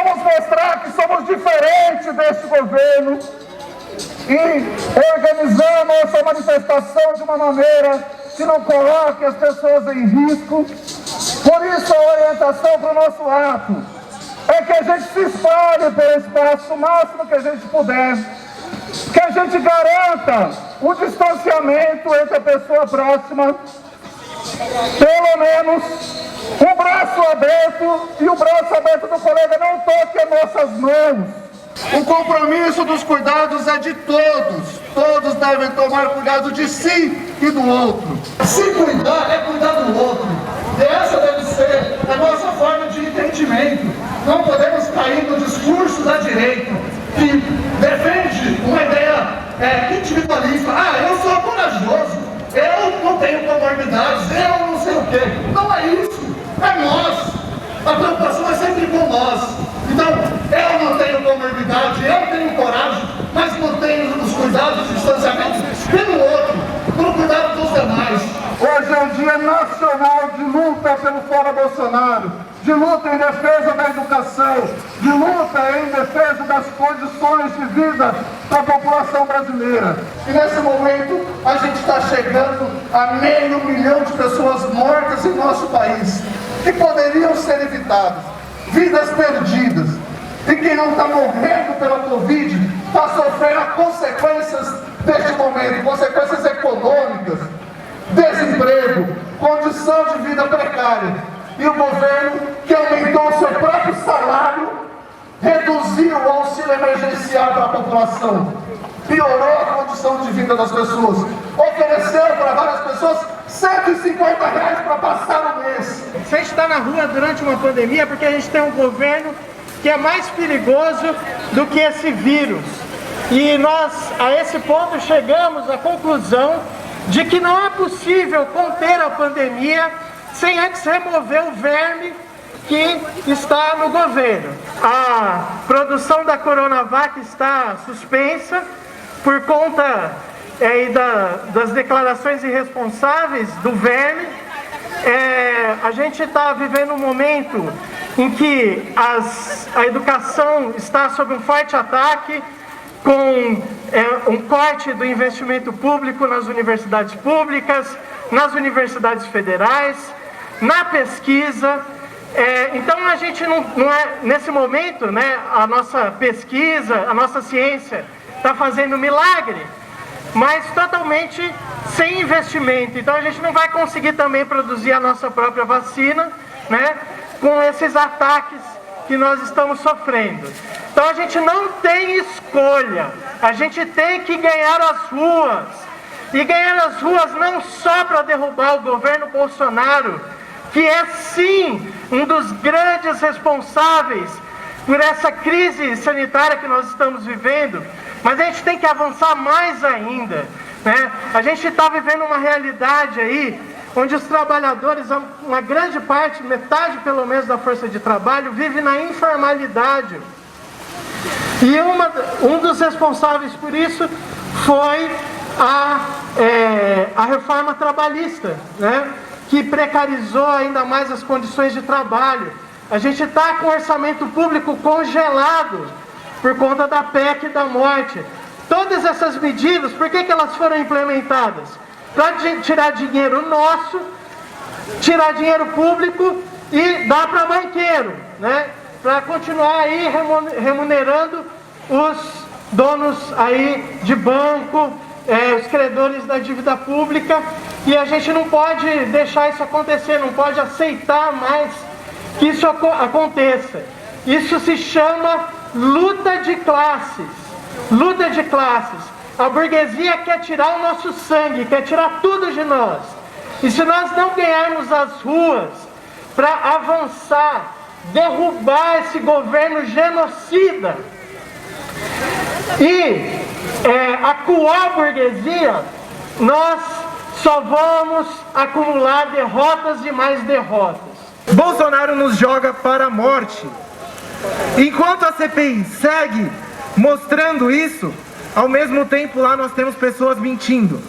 vamos mostrar que somos diferentes deste governo e organizamos essa manifestação de uma maneira que não coloque as pessoas em risco. Por isso a orientação para o nosso ato é que a gente se espalhe pelo espaço o máximo que a gente puder, que a gente garanta o distanciamento entre a pessoa próxima, pelo menos um braço aberto, e o braço aberto do colega não toque as nossas mãos. O compromisso dos cuidados é de todos. Todos devem tomar cuidado de si e do outro. Se cuidar é cuidar do outro. Essa deve ser a nossa forma de entendimento. Não podemos cair no discurso da direita, que defende uma ideia individualista. Eu sou corajoso, eu não tenho comorbidades, eu não sei o quê. Não é isso, é nós. A preocupação é sempre com nós. Então, eu não tenho comorbidade, eu tenho coragem, mas mantenho os cuidados, os distanciamentos pelo outro, pelo cuidado dos demais. Hoje é um dia nacional de luta pelo Fora Bolsonaro, de luta em defesa da educação, de luta em defesa das condições de vida da população brasileira. E nesse momento a gente está chegando a 500 mil de pessoas mortas em nosso país, que poderiam ser evitadas, vidas perdidas. E quem não está morrendo pela Covid está sofrendo as consequências deste momento, consequências econômicas, desemprego, condição de vida precária. E o governo, que aumentou o seu próprio salário, reduziu o auxílio emergencial para a população, piorou a condição de vida das pessoas, ofereceu para várias pessoas R$150 para passar o mês. Se a gente está na rua durante uma pandemia é porque a gente tem um governo que é mais perigoso do que esse vírus. E nós, a esse ponto, chegamos à conclusão de que não é possível conter a pandemia sem antes remover o verme que está no governo. A produção da Coronavac está suspensa por conta das declarações irresponsáveis do verme. A gente está vivendo um momento em que a educação está sob um forte ataque, com um corte do investimento público nas universidades públicas, nas universidades federais, na pesquisa. Então a gente não é, nesse momento, né, a nossa pesquisa, a nossa ciência está fazendo milagre, mas totalmente sem investimento. Então a gente não vai conseguir também produzir a nossa própria vacina, né, com esses ataques que nós estamos sofrendo. Então a gente não tem escolha, a gente tem que ganhar as ruas. E ganhar as ruas não só para derrubar o governo Bolsonaro, que é sim um dos grandes responsáveis por essa crise sanitária que nós estamos vivendo, mas a gente tem que avançar mais ainda, né? A gente está vivendo uma realidade aí onde os trabalhadores, uma grande parte, metade pelo menos da força de trabalho, vive na informalidade. E um dos responsáveis por isso foi a reforma trabalhista, né, que precarizou ainda mais as condições de trabalho. A gente está com o orçamento público congelado por conta da PEC da morte. Todas essas medidas, por que elas foram implementadas? Para tirar dinheiro nosso, tirar dinheiro público e dar para banqueiro, né? Para continuar aí remunerando os donos aí de banco, os credores da dívida pública, e a gente não pode deixar isso acontecer, não pode aceitar mais que isso aconteça. Isso se chama luta de classes. Luta de classes. A burguesia quer tirar o nosso sangue, quer tirar tudo de nós. E se nós não ganharmos as ruas para avançar, derrubar esse governo genocida e acuar a burguesia, nós só vamos acumular derrotas e mais derrotas. Bolsonaro nos joga para a morte. Enquanto a CPI segue mostrando isso, ao mesmo tempo lá nós temos pessoas mentindo.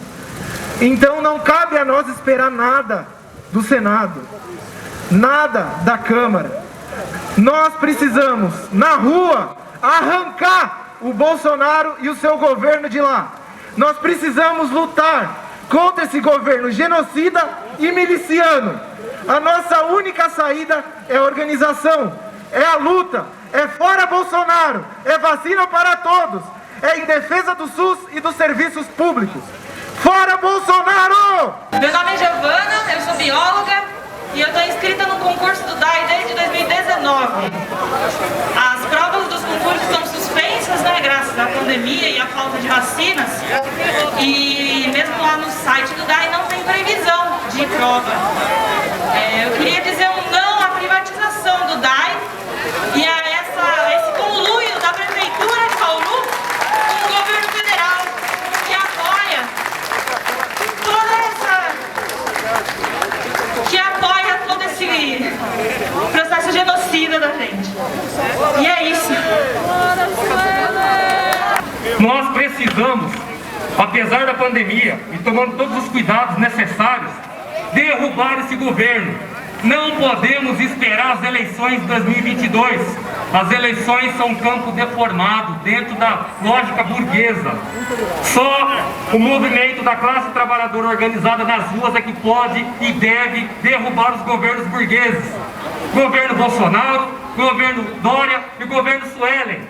Então não cabe a nós esperar nada do Senado, nada da Câmara. Nós precisamos, na rua, arrancar o Bolsonaro e o seu governo de lá. Nós precisamos lutar contra esse governo genocida e miliciano. A nossa única saída é a organização, é a luta, é fora Bolsonaro, é vacina para todos, é em defesa do SUS e dos serviços públicos. Fora Bolsonaro! Meu nome é Giovana, eu sou bióloga e eu estou inscrita no concurso do DAI desde 2019. As provas dos concursos são suspensas, né, graças à pandemia e à falta de vacinas. E mesmo lá no site do DAI não tem previsão de prova. Eu queria dizer um não à privatização do DAI e a esse conluio da Prefeitura de Bauru com o governo federal, que apoia todo esse processo genocida da gente. E é isso. Nós precisamos, apesar da pandemia e tomando todos os cuidados necessários, derrubar esse governo. Não podemos esperar as eleições de 2022. As eleições são um campo deformado dentro da lógica burguesa. Só o movimento da classe trabalhadora organizada nas ruas é que pode e deve derrubar os governos burgueses. Governo Bolsonaro, governo Dória e governo Suelen.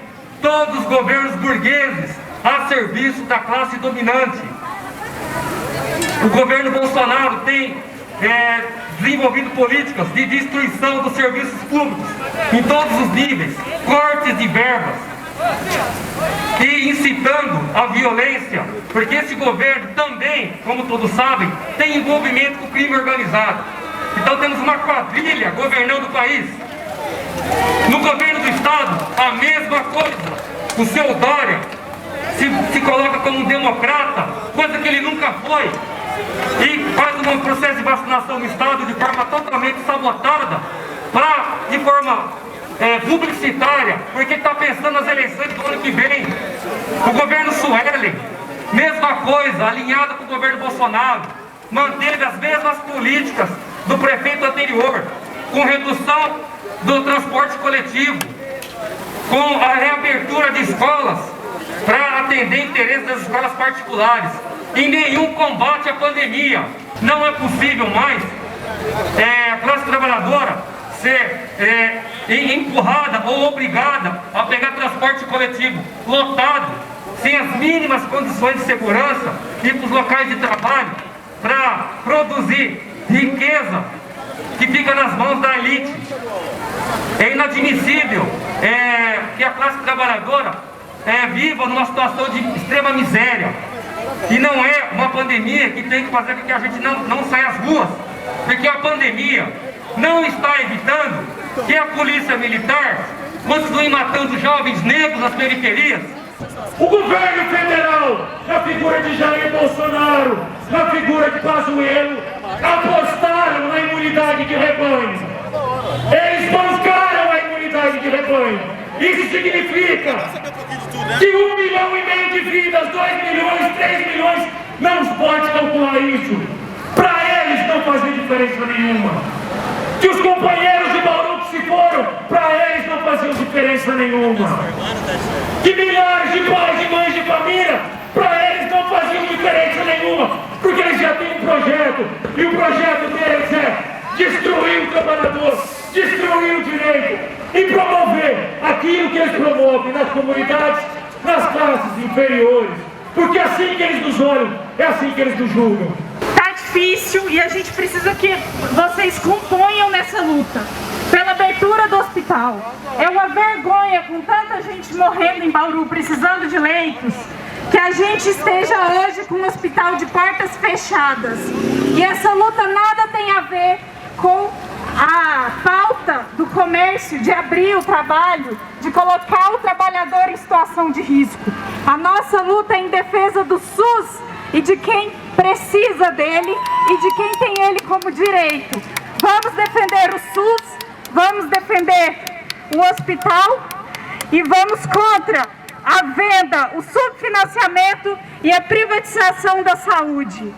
Todos os governos burgueses a serviço da classe dominante. O governo Bolsonaro tem desenvolvido políticas de destruição dos serviços públicos em todos os níveis, cortes de verbas e incitando a violência, porque esse governo também, como todos sabem, tem envolvimento com o crime organizado. Então temos uma quadrilha governando o país. No governo do estado, a mesma coisa. O seu Dória se coloca como um democrata, coisa que ele nunca foi, e faz um processo de vacinação no estado de forma totalmente sabotada, de forma publicitária, porque está pensando nas eleições do ano que vem. O governo Suelen, mesma coisa, alinhado com o governo Bolsonaro, manteve as mesmas políticas do prefeito anterior, com redução do transporte coletivo, com a reabertura de escolas para atender interesses das escolas particulares, e nenhum combate à pandemia. Não é possível mais a classe trabalhadora ser empurrada ou obrigada a pegar transporte coletivo lotado, sem as mínimas condições de segurança, ir para os locais de trabalho para produzir riqueza que fica nas mãos da elite. É inadmissível que a classe trabalhadora viva numa situação de extrema miséria. E não é uma pandemia que tem que fazer com que a gente não saia às ruas, porque a pandemia não está evitando que a polícia militar continue matando jovens negros nas periferias. O governo federal, na figura de Jair Bolsonaro, na figura de Pazuello, apostaram na imunidade de rebanho. Eles bancaram a imunidade de rebanho. Isso significa que 1,5 milhão de vidas, 2 milhões, 3 milhões, não se pode calcular isso. Para eles não fazia diferença nenhuma. Que os companheiros de Bauru que se foram, para eles não faziam diferença nenhuma. Que milhares de pais e mães de família, para eles não faziam diferença nenhuma, porque eles já têm um projeto, e o projeto deles é destruir o trabalhador, destruir o direito e promover aquilo que eles promovem nas comunidades, nas classes inferiores, porque é assim que eles nos olham, é assim que eles nos julgam. Tá difícil e a gente precisa que vocês componham nessa luta pela abertura do hospital. É uma vergonha, com tanta gente morrendo em Bauru, precisando de leitos, que a gente esteja hoje com um hospital de portas fechadas. E essa luta nada tem a ver com a pauta do comércio, de abrir o trabalho, de colocar o trabalhador em situação de risco. A nossa luta é em defesa do SUS e de quem precisa dele e de quem tem ele como direito. Vamos defender o SUS, vamos defender o hospital e vamos contra a venda, o subfinanciamento e a privatização da saúde.